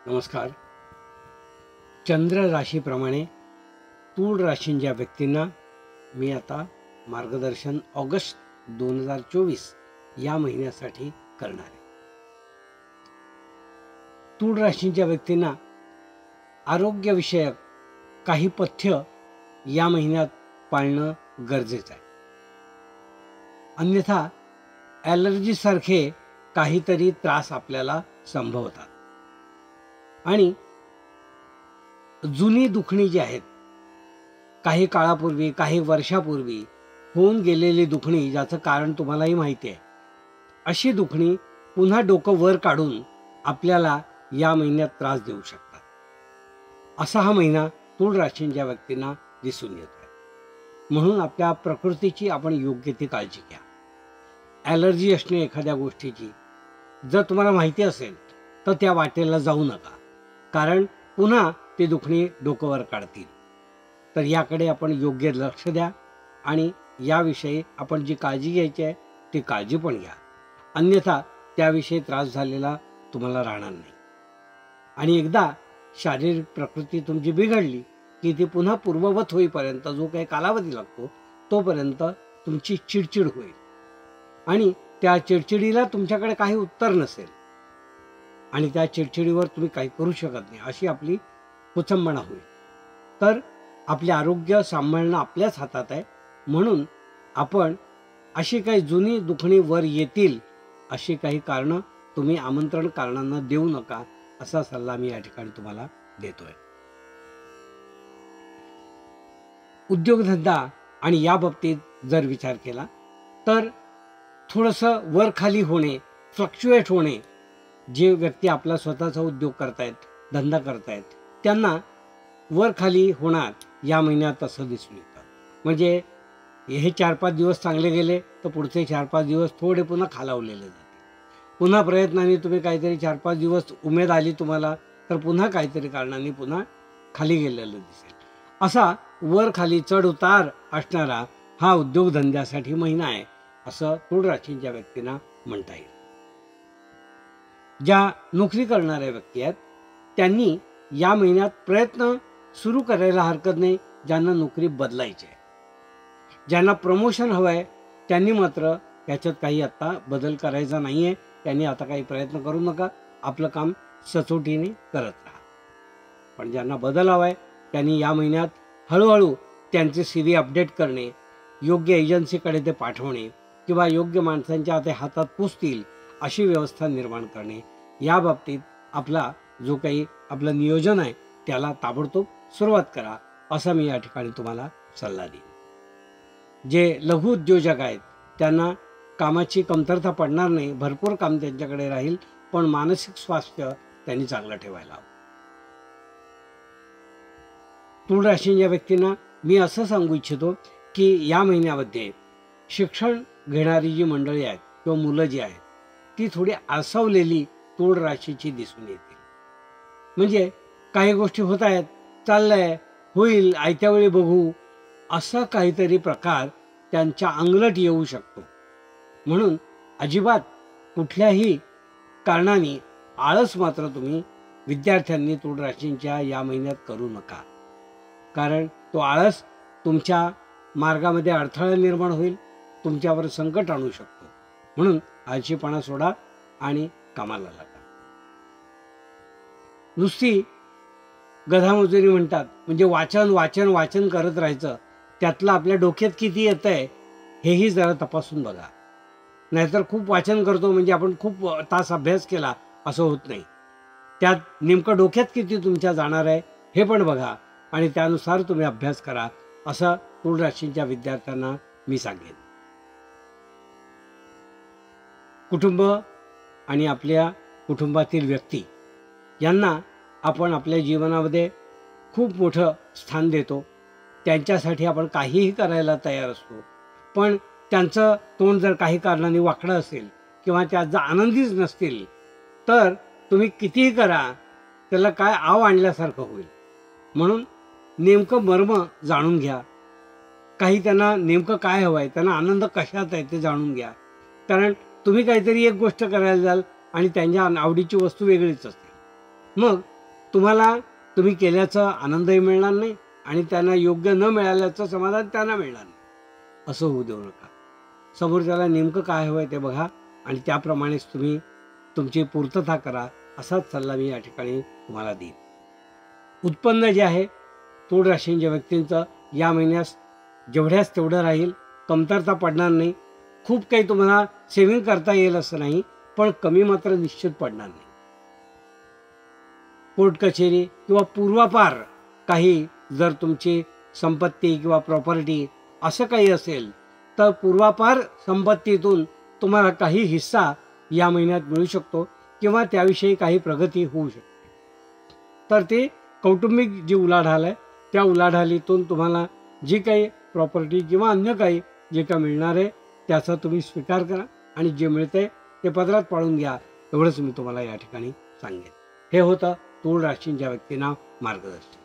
नमस्कार. चंद्र राशीप्रमाणे तूळ राशींच्या व्यक्तींना मी आता मार्गदर्शन ऑगस्ट 2024 या महिन्यासाठी करणार आहे. तूळ राशींच्या व्यक्तींना आरोग्यविषयक काही पथ्य या महिन्यात पाळणं गरजेचं आहे. अन्यथा ॲलर्जीसारखे काहीतरी त्रास आपल्याला संभवतात आणि जुनी दुखणी जी आहेत, काही काळापूर्वी काही वर्षापूर्वी होऊन गेलेली दुखणी, ज्याचं कारण तुम्हालाही माहिती आहे, अशी दुखणी पुन्हा डोकं वर काढून आपल्याला या महिन्यात त्रास देऊ शकतात. असा हा महिना तूळ राशींच्या व्यक्तींना दिसून येतो आहे. म्हणून आपल्या प्रकृतीची आपण योग्य ती काळजी घ्या. ॲलर्जी असणे एखाद्या गोष्टीची जर तुम्हाला माहिती असेल तर त्या वाटेला जाऊ नका, कारण पुन्हा ते दुखणी डोकं वर काढतील. तर याकडे आपण योग्य लक्ष द्या आणि याविषयी आपण जी काळजी घ्यायची आहे ती काळजी पण घ्या. अन्यथा त्याविषयी त्रास झालेला तुम्हाला राहणार नाही. आणि एकदा शारीरिक प्रकृती तुमची बिघडली की ती पुन्हा पूर्ववत होईपर्यंत जो काही कालावधी लागतो तोपर्यंत तुमची चिडचिड होईल आणि त्या चिडचिडीला तुमच्याकडे काही उत्तर नसेल आणि त्या चिडचिडीवर तुम्ही काही करू शकत नाही, अशी आपली कुचंबणा होईल. तर आपले आरोग्य सांभाळणं आपल्याच हातात आहे. म्हणून आपण अशी काही जुनी दुखणी वर येतील अशी काही कारणं तुम्ही आमंत्रण कारणांना देऊ नका, असा सल्ला मी या ठिकाणी तुम्हाला देतोय. उद्योगधंदा आणि या बाबतीत जर विचार केला तर थोडंसं वर खाली होणे, फ्लक्च्युएट होणे, जे व्यक्ती आपला स्वतःचा उद्योग करतायत, धंदा करतायत, त्यांना वर खाली होणार या महिन्यात असं दिसून येतं. म्हणजे हे 4-5 दिवस चांगले गेले तर पुढचे 4-5 दिवस थोडे पुन्हा खालावलेले जातील. पुन्हा प्रयत्नाने तुम्ही काहीतरी 4-5 दिवस उमेद आली तुम्हाला तर पुन्हा काहीतरी कारणाने पुन्हा खाली गेलेलं दिसेल. असा वर खाली चढ उतार असणारा हा उद्योगधंद्यासाठी महिना आहे, असं तूळ राशींच्या व्यक्तींना म्हणता येईल. ज्या नोकरी करणाऱ्या व्यक्ती आहेत त्यांनी या महिन्यात प्रयत्न सुरू करायला हरकत नाही, ज्यांना नोकरी बदलायची आहे. ज्यांना प्रमोशन हवं आहे त्यांनी मात्र याच्यात काही आत्ता बदल करायचा नाही आहे. त्यांनी आता काही प्रयत्न करू नका, आपलं काम सचोटीने करत राहा. पण ज्यांना बदल हवा आहे त्यांनी या महिन्यात हळूहळू त्यांचे CV अपडेट करणे, योग्य एजन्सीकडे ते पाठवणे किंवा योग्य माणसांच्या ते हातात पोचतील अशी व्यवस्था निर्माण करणे, या बाबतीत आपला जो काही आपलं नियोजन आहे त्याला ताबडतोब सुरुवात करा, असा मी या ठिकाणी तुम्हाला सल्ला देईन. जे लघु उद्योजक आहेत त्यांना कामाची कमतरता पडणार नाही, भरपूर काम त्यांच्याकडे राहील, पण मानसिक स्वास्थ्य त्यांनी चांगलं ठेवायला हवं. तूळ राशीच्या व्यक्तींना मी असं सांगू इच्छितो की या महिन्यामध्ये शिक्षण घेणारी जी मंडळी आहेत किंवा मुलं जी आहेत ती थोडी आसवलेली तूळ राशीची दिसून येतील. म्हणजे काही गोष्टी होत आहेत, चाललंय, होईल, आयत्या वेळी बघू, असा काहीतरी प्रकार त्यांच्या अंगलट येऊ शकतो. म्हणून अजिबात कुठल्याही कारणाने आळस मात्र तुम्ही विद्यार्थ्यांनी तूळ राशींच्या या महिन्यात करू नका, कारण तो आळस तुमच्या मार्गामध्ये अडथळा निर्माण होईल, तुमच्यावर संकट आणू शकतो. म्हणून आळशीपणा सोडा आणि कामाला लागा. नुसती गधामजुरी म्हणतात, म्हणजे वाचन वाचन वाचन करत राहायचं, त्यातलं आपल्या डोक्यात किती येतं आहे हेही जरा तपासून बघा. नाहीतर खूप वाचन करतो म्हणजे आपण खूप तास अभ्यास केला असं होत नाही. त्यात नेमकं डोक्यात किती तुमच्या जाणार आहे हे पण बघा आणि त्यानुसार तुम्ही अभ्यास करा, असं तूळ राशींच्या विद्यार्थ्यांना मी सांगेन. कुटुंब आणि आपल्या कुटुंबातील व्यक्ती यांना आपण आपल्या जीवनामध्ये खूप मोठं स्थान देतो. त्यांच्यासाठी आपण काहीही करायला तयार असतो. पण त्यांचं तोंड जर काही कारणाने वाकडं असेल किंवा त्या जर आनंदीच नसतील तर तुम्ही कितीही करा त्याला काय आव आणल्यासारखं होईल. म्हणून नेमकं मर्म जाणून घ्या. काही त्यांना नेमकं काय हवं आहे, त्यांना आनंद कशात आहे ते जाणून घ्या. कारण तुम्ही काहीतरी एक गोष्ट करायला जाल आणि त्यांच्या आवडीची वस्तू वेगळीच असते. मग तुम्हाला तुम्ही केल्याचा आनंदही मिळणार नाही आणि त्यांना योग्य न मिळाल्याचं समाधान त्यांना मिळणार नाही. असं होऊ देऊ नका. समोरच्याला नेमकं काय हवं आहे ते बघा आणि त्याप्रमाणेच तुम्ही तुमची पूर्तता करा, असाच सल्ला मी या ठिकाणी तुम्हाला देईन. उत्पन्न जे आहे तूळ राशींच्या व्यक्तींचं या महिन्यास जेवढ्याच तेवढं राहील, कमतरता पडणार नाही. खूप काही तुम्हाला सेव्हिंग करता येईल असं नाही, पण कमी मात्र निश्चित पडणार नाही. कोर्ट कचेरी किंवा पूर्वापार काही जर तुमची संपत्ती किंवा प्रॉपर्टी असं काही असेल तर पूर्वापार संपत्तीतून तुम्हाला काही हिस्सा या महिन्यात मिळू शकतो किंवा त्याविषयी काही प्रगती होऊ शकते. तर ते कौटुंबिक जी उलाढाल आहे त्या उलाढालीतून तुम्हाला जी काही प्रॉपर्टी किंवा अन्य काही जे काही मिळणार आहे त्याचा तुम्ही स्वीकार करा आणि जे मिळते ते पदरात पाडून घ्या, एवढंच मी तुम्हाला या ठिकाणी सांगेन. हे होतं तूळ राशींच्या व्यक्तींना मार्गदर्शन.